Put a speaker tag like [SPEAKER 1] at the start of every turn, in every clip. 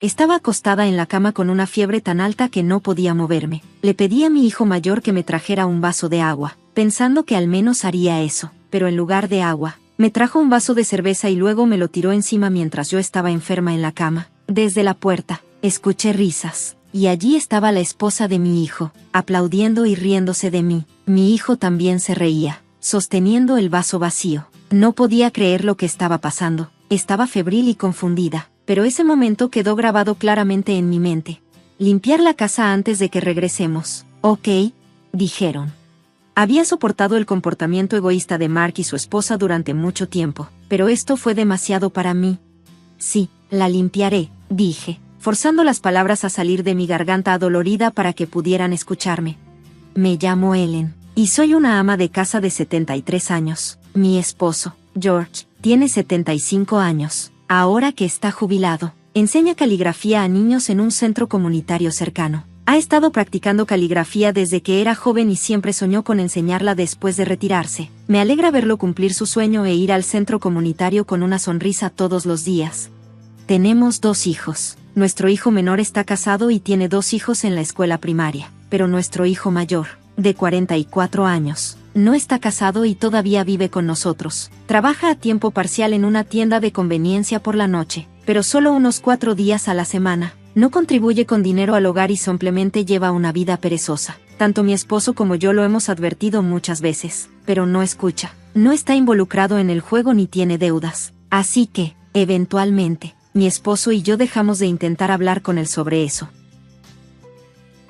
[SPEAKER 1] Estaba acostada en la cama con una fiebre tan alta que no podía moverme. Le pedí a mi hijo mayor que me trajera un vaso de agua, pensando que al menos haría eso, pero en lugar de agua, me trajo un vaso de cerveza y luego me lo tiró encima mientras yo estaba enferma en la cama. Desde la puerta, escuché risas, y allí estaba la esposa de mi hijo, aplaudiendo y riéndose de mí. Mi hijo también se reía, sosteniendo el vaso vacío. No podía creer lo que estaba pasando. Estaba febril y confundida, pero ese momento quedó grabado claramente en mi mente. Limpiar la casa antes de que regresemos. Ok, dijeron. Había soportado el comportamiento egoísta de Mark y su esposa durante mucho tiempo, pero esto fue demasiado para mí. Sí, la limpiaré, dije, forzando las palabras a salir de mi garganta adolorida para que pudieran escucharme. Me llamo Ellen, y soy una ama de casa de 73 años. Mi esposo, George, tiene 75 años. Ahora que está jubilado, enseña caligrafía a niños en un centro comunitario cercano. Ha estado practicando caligrafía desde que era joven y siempre soñó con enseñarla después de retirarse. Me alegra verlo cumplir su sueño e ir al centro comunitario con una sonrisa todos los días. Tenemos 2 hijos. Nuestro hijo menor está casado y tiene 2 hijos en la escuela primaria, pero nuestro hijo mayor, de 44 años, no está casado y todavía vive con nosotros. Trabaja a tiempo parcial en una tienda de conveniencia por la noche, pero solo unos 4 días a la semana. No contribuye con dinero al hogar y simplemente lleva una vida perezosa. Tanto mi esposo como yo lo hemos advertido muchas veces, pero no escucha. No está involucrado en el juego ni tiene deudas. Así que, eventualmente, mi esposo y yo dejamos de intentar hablar con él sobre eso.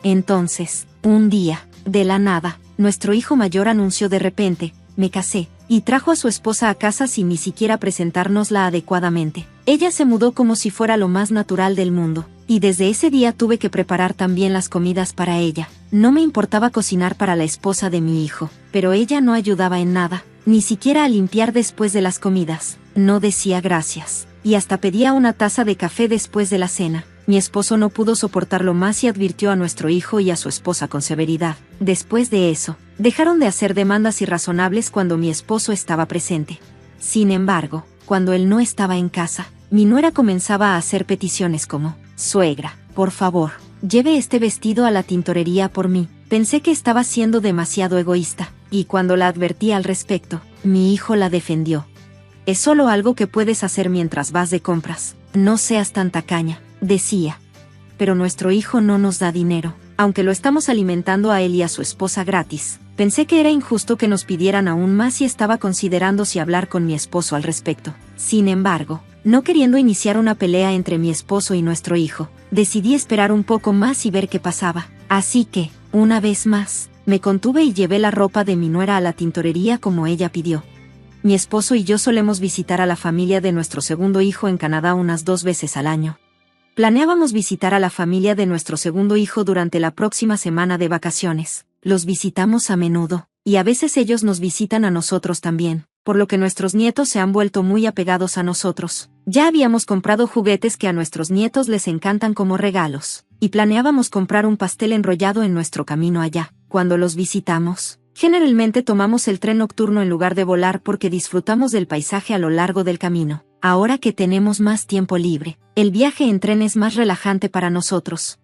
[SPEAKER 1] Entonces, un día, de la nada, nuestro hijo mayor anunció de repente: me casé, y trajo a su esposa a casa sin ni siquiera presentárnosla adecuadamente. Ella se mudó como si fuera lo más natural del mundo, y desde ese día tuve que preparar también las comidas para ella. No me importaba cocinar para la esposa de mi hijo, pero ella no ayudaba en nada, ni siquiera a limpiar después de las comidas. No decía gracias, y hasta pedía una taza de café después de la cena. Mi esposo no pudo soportarlo más y advirtió a nuestro hijo y a su esposa con severidad. Después de eso, dejaron de hacer demandas irrazonables cuando mi esposo estaba presente. Sin embargo, cuando él no estaba en casa, mi nuera comenzaba a hacer peticiones como: suegra, por favor, lleve este vestido a la tintorería por mí. Pensé que estaba siendo demasiado egoísta, y cuando la advertí al respecto, mi hijo la defendió. Es solo algo que puedes hacer mientras vas de compras. No seas tan tacaña, decía. Pero nuestro hijo no nos da dinero, aunque lo estamos alimentando a él y a su esposa gratis. Pensé que era injusto que nos pidieran aún más y estaba considerando si hablar con mi esposo al respecto. Sin embargo, no queriendo iniciar una pelea entre mi esposo y nuestro hijo, decidí esperar un poco más y ver qué pasaba. Así que, una vez más, me contuve y llevé la ropa de mi nuera a la tintorería como ella pidió. Mi esposo y yo solemos visitar a la familia de nuestro segundo hijo en Canadá unas 2 veces al año. Planeábamos visitar a la familia de nuestro segundo hijo durante la próxima semana de vacaciones. Los visitamos a menudo, y a veces ellos nos visitan a nosotros también, por lo que nuestros nietos se han vuelto muy apegados a nosotros. Ya habíamos comprado juguetes que a nuestros nietos les encantan como regalos, y planeábamos comprar un pastel enrollado en nuestro camino allá. Cuando los visitamos, generalmente tomamos el tren nocturno en lugar de volar porque disfrutamos del paisaje a lo largo del camino. Ahora que tenemos más tiempo libre, el viaje en tren es más relajante para nosotros.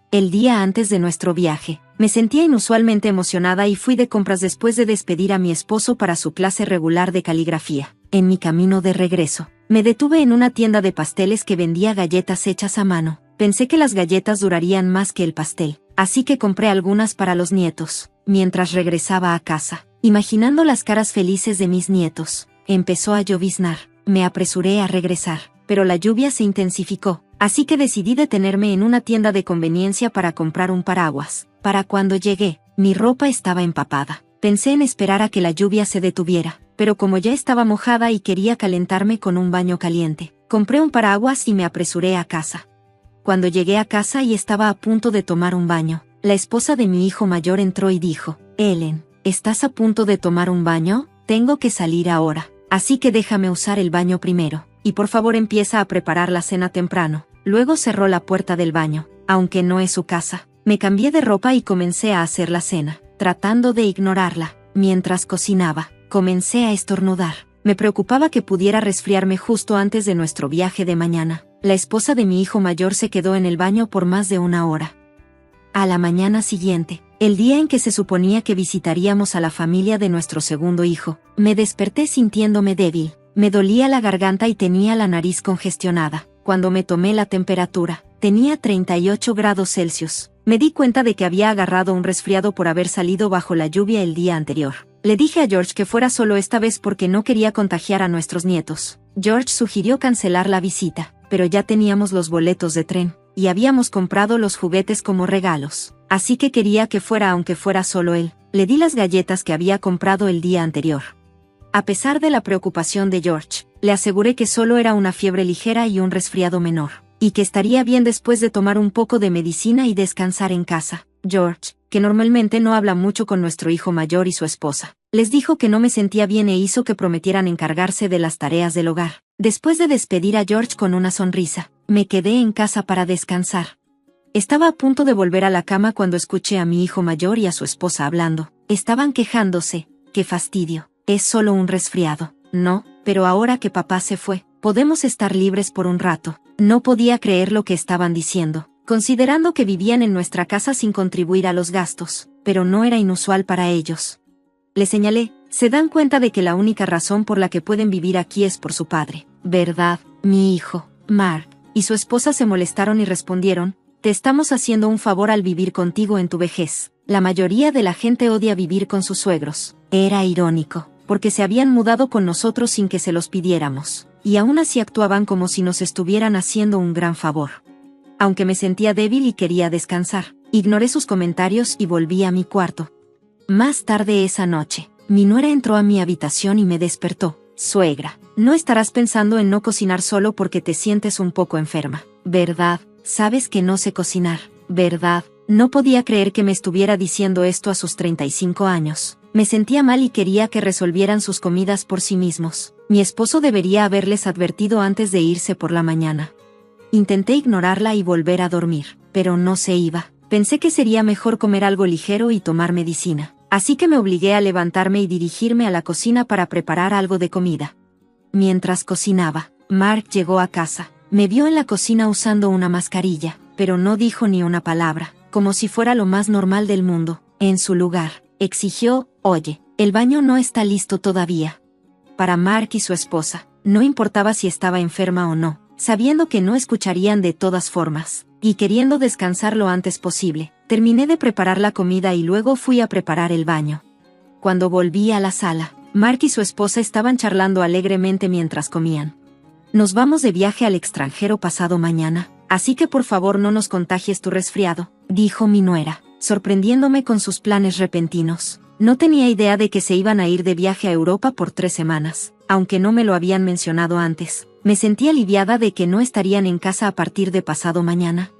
[SPEAKER 1] El día antes de nuestro viaje, me sentía inusualmente emocionada y fui de compras después de despedir a mi esposo para su clase regular de caligrafía. En mi camino de regreso, me detuve en una tienda de pasteles que vendía galletas hechas a mano. Pensé que las galletas durarían más que el pastel, así que compré algunas para los nietos. Mientras regresaba a casa, imaginando las caras felices de mis nietos, empezó a lloviznar. Me apresuré a regresar, pero la lluvia se intensificó, así que decidí detenerme en una tienda de conveniencia para comprar un paraguas. Para cuando llegué, mi ropa estaba empapada. Pensé en esperar a que la lluvia se detuviera, pero como ya estaba mojada y quería calentarme con un baño caliente, compré un paraguas y me apresuré a casa. Cuando llegué a casa y estaba a punto de tomar un baño, la esposa de mi hijo mayor entró y dijo: Ellen, ¿estás a punto de tomar un baño? Tengo que salir ahora. Así que déjame usar el baño primero, y por favor empieza a preparar la cena temprano. Luego cerró la puerta del baño. Aunque no es su casa, me cambié de ropa y comencé a hacer la cena, tratando de ignorarla. Mientras cocinaba, comencé a estornudar. Me preocupaba que pudiera resfriarme justo antes de nuestro viaje de mañana. La esposa de mi hijo mayor se quedó en el baño por más de una hora. A la mañana siguiente, el día en que se suponía que visitaríamos a la familia de nuestro segundo hijo, me desperté sintiéndome débil. Me dolía la garganta y tenía la nariz congestionada. Cuando me tomé la temperatura, tenía 38 grados Celsius. Me di cuenta de que había agarrado un resfriado por haber salido bajo la lluvia el día anterior. Le dije a George que fuera solo esta vez porque no quería contagiar a nuestros nietos. George sugirió cancelar la visita, pero ya teníamos los boletos de tren, y habíamos comprado los juguetes como regalos. Así que quería que fuera aunque fuera solo él. Le di las galletas que había comprado el día anterior. A pesar de la preocupación de George, le aseguré que solo era una fiebre ligera y un resfriado menor, y que estaría bien después de tomar un poco de medicina y descansar en casa. George, que normalmente no habla mucho con nuestro hijo mayor y su esposa, les dijo que no me sentía bien e hizo que prometieran encargarse de las tareas del hogar. Después de despedir a George con una sonrisa, me quedé en casa para descansar. Estaba a punto de volver a la cama cuando escuché a mi hijo mayor y a su esposa hablando. Estaban quejándose. ¡Qué fastidio! Es solo un resfriado. No, pero ahora que papá se fue, podemos estar libres por un rato. No podía creer lo que estaban diciendo, considerando que vivían en nuestra casa sin contribuir a los gastos, pero no era inusual para ellos. Le señalé, se dan cuenta de que la única razón por la que pueden vivir aquí es por su padre, ¿verdad, mi hijo, Mark? Y su esposa se molestaron y respondieron, te estamos haciendo un favor al vivir contigo en tu vejez. La mayoría de la gente odia vivir con sus suegros. Era irónico, porque se habían mudado con nosotros sin que se los pidiéramos, y aún así actuaban como si nos estuvieran haciendo un gran favor. Aunque me sentía débil y quería descansar, ignoré sus comentarios y volví a mi cuarto. Más tarde esa noche, mi nuera entró a mi habitación y me despertó. Suegra, no estarás pensando en no cocinar solo porque te sientes un poco enferma, ¿verdad? Sabes que no sé cocinar, ¿verdad? No podía creer que me estuviera diciendo esto a sus 35 años. Me sentía mal y quería que resolvieran sus comidas por sí mismos. Mi esposo debería haberles advertido antes de irse por la mañana. Intenté ignorarla y volver a dormir, pero no se iba. Pensé que sería mejor comer algo ligero y tomar medicina. Así que me obligué a levantarme y dirigirme a la cocina para preparar algo de comida. Mientras cocinaba, Mark llegó a casa. Me vio en la cocina usando una mascarilla, pero no dijo ni una palabra, como si fuera lo más normal del mundo. En su lugar, exigió, oye, el baño no está listo todavía. Para Mark y su esposa, no importaba si estaba enferma o no, sabiendo que no escucharían de todas formas, y queriendo descansar lo antes posible, terminé de preparar la comida y luego fui a preparar el baño. Cuando volví a la sala, Mark y su esposa estaban charlando alegremente mientras comían. Nos vamos de viaje al extranjero pasado mañana, así que por favor no nos contagies tu resfriado, dijo mi nuera, sorprendiéndome con sus planes repentinos. No tenía idea de que se iban a ir de viaje a Europa por 3 semanas, aunque no me lo habían mencionado antes. Me sentí aliviada de que no estarían en casa a partir de pasado mañana.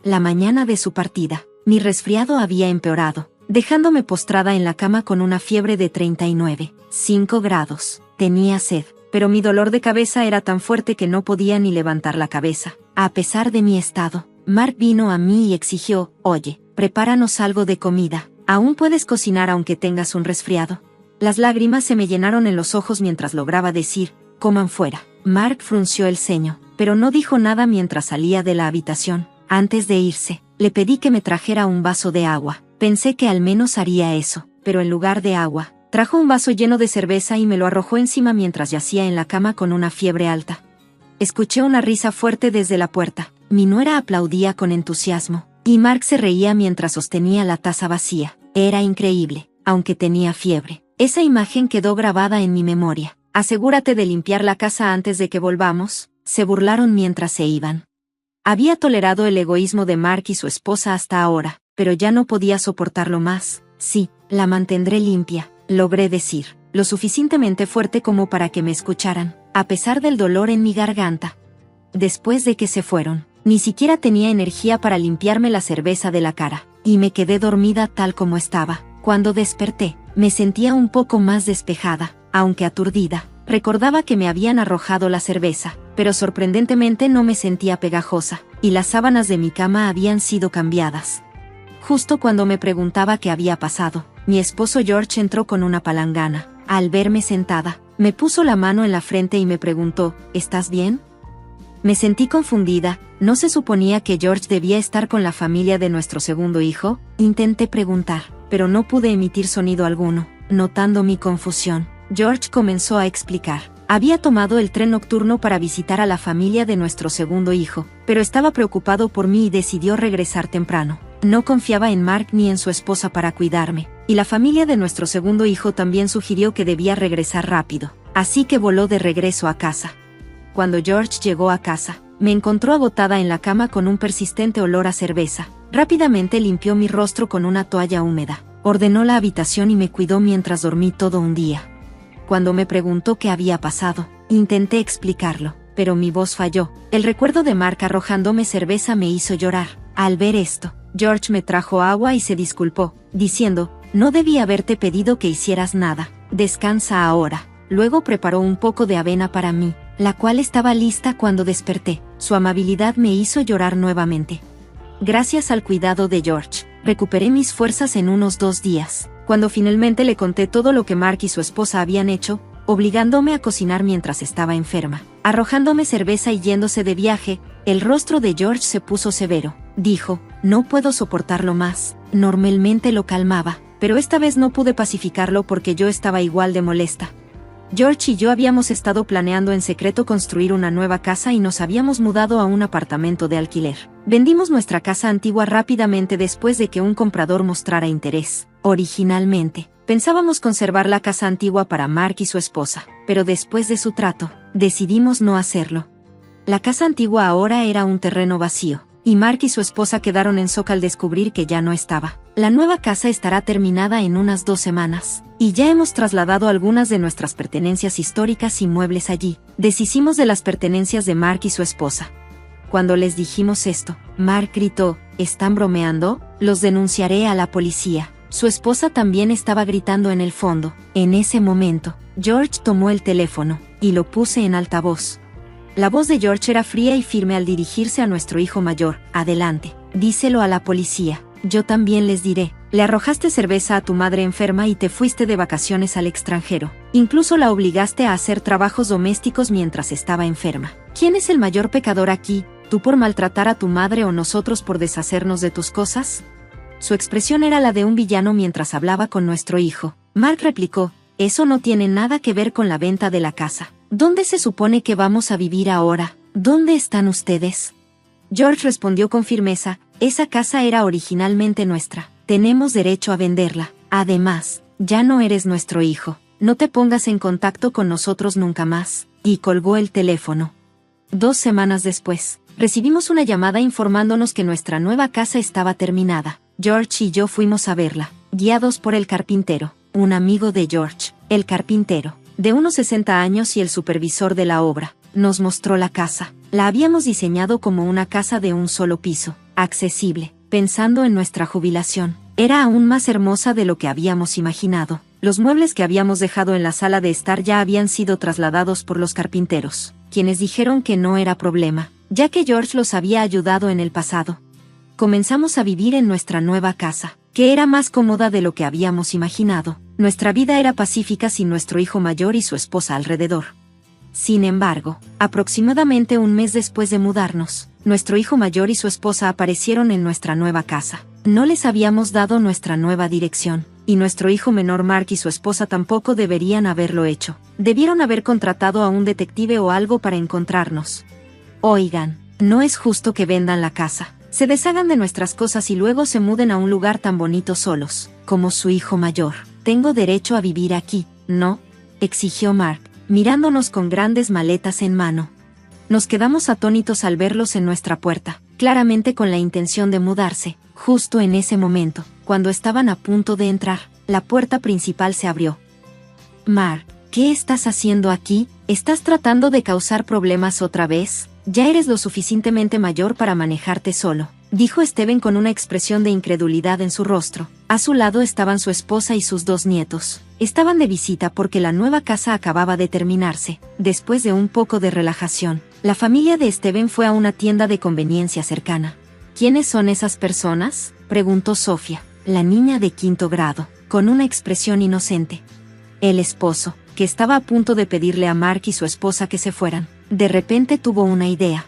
[SPEAKER 1] La mañana de su partida, mi resfriado había empeorado, dejándome postrada en la cama con una fiebre de 39,5 grados. Tenía sed, pero mi dolor de cabeza era tan fuerte que no podía ni levantar la cabeza. A pesar de mi estado, Mark vino a mí y exigió, oye, prepáranos algo de comida. ¿Aún puedes cocinar aunque tengas un resfriado? Las lágrimas se me llenaron en los ojos mientras lograba decir, coman fuera. Mark frunció el ceño, pero no dijo nada mientras salía de la habitación. Antes de irse, le pedí que me trajera un vaso de agua. Pensé que al menos haría eso, pero en lugar de agua, trajo un vaso lleno de cerveza y me lo arrojó encima mientras yacía en la cama con una fiebre alta. Escuché una risa fuerte desde la puerta. Mi nuera aplaudía con entusiasmo, y Mark se reía mientras sostenía la taza vacía. Era increíble, aunque tenía fiebre. Esa imagen quedó grabada en mi memoria. Asegúrate de limpiar la casa antes de que volvamos, se burlaron mientras se iban. Había tolerado el egoísmo de Mark y su esposa hasta ahora, pero ya no podía soportarlo más. Sí, la mantendré limpia, logré decir, lo suficientemente fuerte como para que me escucharan, a pesar del dolor en mi garganta. Después de que se fueron, ni siquiera tenía energía para limpiarme la cerveza de la cara, y me quedé dormida tal como estaba. Cuando desperté, me sentía un poco más despejada, aunque aturdida. Recordaba que me habían arrojado la cerveza, pero sorprendentemente no me sentía pegajosa, y las sábanas de mi cama habían sido cambiadas. Justo cuando me preguntaba qué había pasado, mi esposo George entró con una palangana. Al verme sentada, me puso la mano en la frente y me preguntó, ¿estás bien? Me sentí confundida. ¿No se suponía que George debía estar con la familia de nuestro segundo hijo? Intenté preguntar, pero no pude emitir sonido alguno. Notando mi confusión, George comenzó a explicar. Había tomado el tren nocturno para visitar a la familia de nuestro segundo hijo, pero estaba preocupado por mí y decidió regresar temprano. No confiaba en Mark ni en su esposa para cuidarme, y la familia de nuestro segundo hijo también sugirió que debía regresar rápido. Así que voló de regreso a casa. Cuando George llegó a casa, me encontró agotada en la cama con un persistente olor a cerveza. Rápidamente limpió mi rostro con una toalla húmeda, ordenó la habitación y me cuidó mientras dormí todo un día. Cuando me preguntó qué había pasado, intenté explicarlo, pero mi voz falló. El recuerdo de Mark arrojándome cerveza me hizo llorar. Al ver esto, George me trajo agua y se disculpó, diciendo, no debí haberte pedido que hicieras nada, descansa ahora. Luego preparó un poco de avena para mí, la cual estaba lista cuando desperté. Su amabilidad me hizo llorar nuevamente. Gracias al cuidado de George, recuperé mis fuerzas en unos 2 días. Cuando finalmente le conté todo lo que Mark y su esposa habían hecho, obligándome a cocinar mientras estaba enferma, arrojándome cerveza y yéndose de viaje, el rostro de George se puso severo. Dijo, no puedo soportarlo más. Normalmente lo calmaba, pero esta vez no pude pacificarlo porque yo estaba igual de molesta. George y yo habíamos estado planeando en secreto construir una nueva casa y nos habíamos mudado a un apartamento de alquiler. Vendimos nuestra casa antigua rápidamente después de que un comprador mostrara interés. Originalmente, pensábamos conservar la casa antigua para Mark y su esposa, pero después de su trato, decidimos no hacerlo. La casa antigua ahora era un terreno vacío, y Mark y su esposa quedaron en shock al descubrir que ya no estaba. La nueva casa estará terminada en unas 2 semanas, y ya hemos trasladado algunas de nuestras pertenencias históricas y muebles allí. Deshicimos de las pertenencias de Mark y su esposa. Cuando les dijimos esto, Mark gritó, ¿están bromeando? Los denunciaré a la policía. Su esposa también estaba gritando en el fondo. En ese momento, George tomó el teléfono, y lo puse en altavoz. La voz de George era fría y firme al dirigirse a nuestro hijo mayor. Adelante, díselo a la policía. Yo también les diré. Le arrojaste cerveza a tu madre enferma y te fuiste de vacaciones al extranjero. Incluso la obligaste a hacer trabajos domésticos mientras estaba enferma. ¿Quién es el mayor pecador aquí, tú por maltratar a tu madre o nosotros por deshacernos de tus cosas? Su expresión era la de un villano mientras hablaba con nuestro hijo. Mark replicó, eso no tiene nada que ver con la venta de la casa. ¿Dónde se supone que vamos a vivir ahora? ¿Dónde están ustedes? George respondió con firmeza, esa casa era originalmente nuestra. Tenemos derecho a venderla. Además, ya no eres nuestro hijo. No te pongas en contacto con nosotros nunca más. Y colgó el teléfono. 2 semanas después, recibimos una llamada informándonos que nuestra nueva casa estaba terminada. George y yo fuimos a verla, guiados por el carpintero, un amigo de George. El carpintero, de unos 60 años y el supervisor de la obra, nos mostró la casa. La habíamos diseñado como una casa de un solo piso, accesible, pensando en nuestra jubilación. Era aún más hermosa de lo que habíamos imaginado. Los muebles que habíamos dejado en la sala de estar ya habían sido trasladados por los carpinteros, quienes dijeron que no era problema, ya que George los había ayudado en el pasado. Comenzamos a vivir en nuestra nueva casa, que era más cómoda de lo que habíamos imaginado. Nuestra vida era pacífica sin nuestro hijo mayor y su esposa alrededor. Sin embargo, aproximadamente un mes después de mudarnos, nuestro hijo mayor y su esposa aparecieron en nuestra nueva casa. No les habíamos dado nuestra nueva dirección, y nuestro hijo menor Mark y su esposa tampoco deberían haberlo hecho. Debieron haber contratado a un detective o algo para encontrarnos. Oigan, no es justo que vendan la casa, se deshagan de nuestras cosas y luego se muden a un lugar tan bonito solos, como su hijo mayor. Tengo derecho a vivir aquí, ¿no? Exigió Mark, mirándonos con grandes maletas en mano. Nos quedamos atónitos al verlos en nuestra puerta, claramente con la intención de mudarse. Justo en ese momento, cuando estaban a punto de entrar, la puerta principal se abrió. Mark, ¿qué estás haciendo aquí? ¿Estás tratando de causar problemas otra vez? Ya eres lo suficientemente mayor para manejarte solo, dijo Steven con una expresión de incredulidad en su rostro. A su lado estaban su esposa y sus 2 nietos. Estaban de visita porque la nueva casa acababa de terminarse. Después de un poco de relajación, la familia de Steven fue a una tienda de conveniencia cercana. ¿Quiénes son esas personas?, preguntó Sofía, la niña de 5º grado. con una expresión inocente. El esposo, que estaba a punto de pedirle a Mark y su esposa que se fueran, de repente tuvo una idea.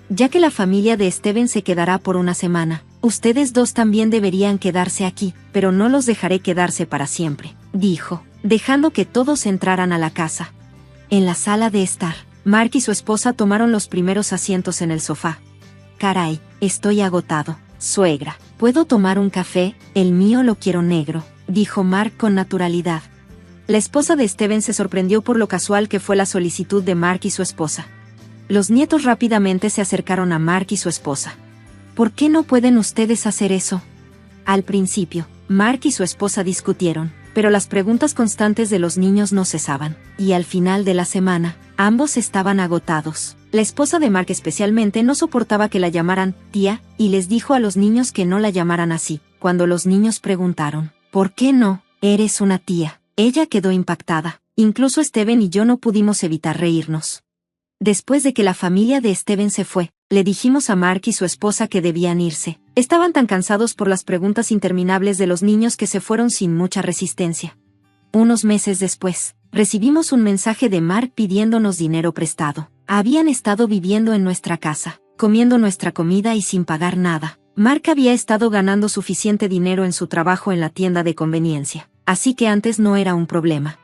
[SPEAKER 1] Ya que la familia de Steven se quedará por una semana, ustedes dos también deberían quedarse aquí, pero no los dejaré quedarse para siempre, dijo, dejando que todos entraran a la casa. En la sala de estar, Mark y su esposa tomaron los primeros asientos en el sofá. Caray, estoy agotado, suegra. ¿Puedo tomar un café? El mío lo quiero negro, dijo Mark con naturalidad. La esposa de Steven se sorprendió por lo casual que fue la solicitud de Mark y su esposa. Los nietos rápidamente se acercaron a Mark y su esposa. ¿Por qué no pueden ustedes hacer eso? Al principio, Mark y su esposa discutieron, pero las preguntas constantes de los niños no cesaban, y al final de la semana, ambos estaban agotados. La esposa de Mark especialmente no soportaba que la llamaran tía, y les dijo a los niños que no la llamaran así. Cuando los niños preguntaron, ¿por qué no? Eres una tía. Ella quedó impactada. Incluso Steven y yo no pudimos evitar reírnos. Después de que la familia de Steven se fue, le dijimos a Mark y su esposa que debían irse. Estaban tan cansados por las preguntas interminables de los niños que se fueron sin mucha resistencia. Unos meses después, recibimos un mensaje de Mark pidiéndonos dinero prestado. Habían estado viviendo en nuestra casa, comiendo nuestra comida y sin pagar nada. Mark había estado ganando suficiente dinero en su trabajo en la tienda de conveniencia, así que antes no era un problema.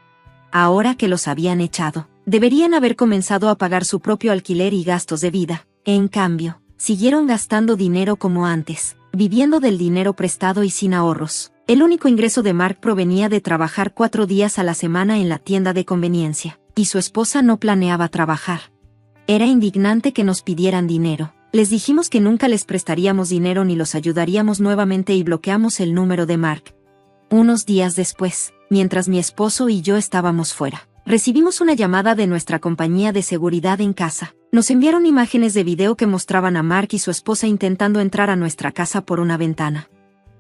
[SPEAKER 1] Ahora que los habían echado, deberían haber comenzado a pagar su propio alquiler y gastos de vida. En cambio, siguieron gastando dinero como antes, viviendo del dinero prestado y sin ahorros. El único ingreso de Mark provenía de trabajar 4 días a la semana en la tienda de conveniencia, y su esposa no planeaba trabajar. Era indignante que nos pidieran dinero. Les dijimos que nunca les prestaríamos dinero ni los ayudaríamos nuevamente y bloqueamos el número de Mark. Unos días después, mientras mi esposo y yo estábamos fuera, recibimos una llamada de nuestra compañía de seguridad en casa. Nos enviaron imágenes de video que mostraban a Mark y su esposa intentando entrar a nuestra casa por una ventana.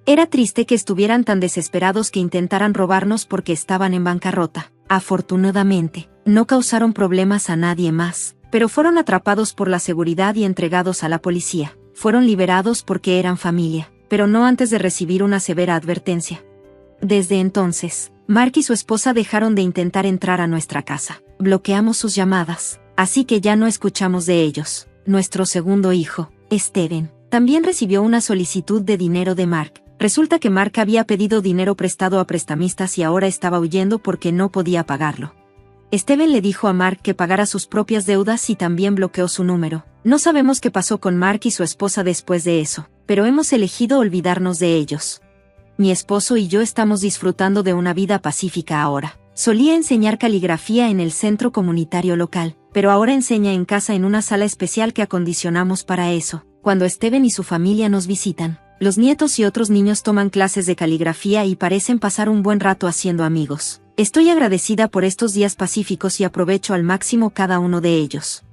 [SPEAKER 1] Era triste que estuvieran tan desesperados que intentaran robarnos porque estaban en bancarrota. Afortunadamente, no causaron problemas a nadie más, pero fueron atrapados por la seguridad y entregados a la policía. Fueron liberados porque eran familia, pero no antes de recibir una severa advertencia. Desde entonces, Mark y su esposa dejaron de intentar entrar a nuestra casa. Bloqueamos sus llamadas, así que ya no escuchamos de ellos. Nuestro segundo hijo, Steven, también recibió una solicitud de dinero de Mark. Resulta que Mark había pedido dinero prestado a prestamistas y ahora estaba huyendo porque no podía pagarlo. Steven le dijo a Mark que pagara sus propias deudas y también bloqueó su número. No sabemos qué pasó con Mark y su esposa después de eso, pero hemos elegido olvidarnos de ellos. Mi esposo y yo estamos disfrutando de una vida pacífica ahora. Solía enseñar caligrafía en el centro comunitario local, pero ahora enseña en casa en una sala especial que acondicionamos para eso. Cuando Steven y su familia nos visitan, los nietos y otros niños toman clases de caligrafía y parecen pasar un buen rato haciendo amigos. Estoy agradecida por estos días pacíficos y aprovecho al máximo cada uno de ellos.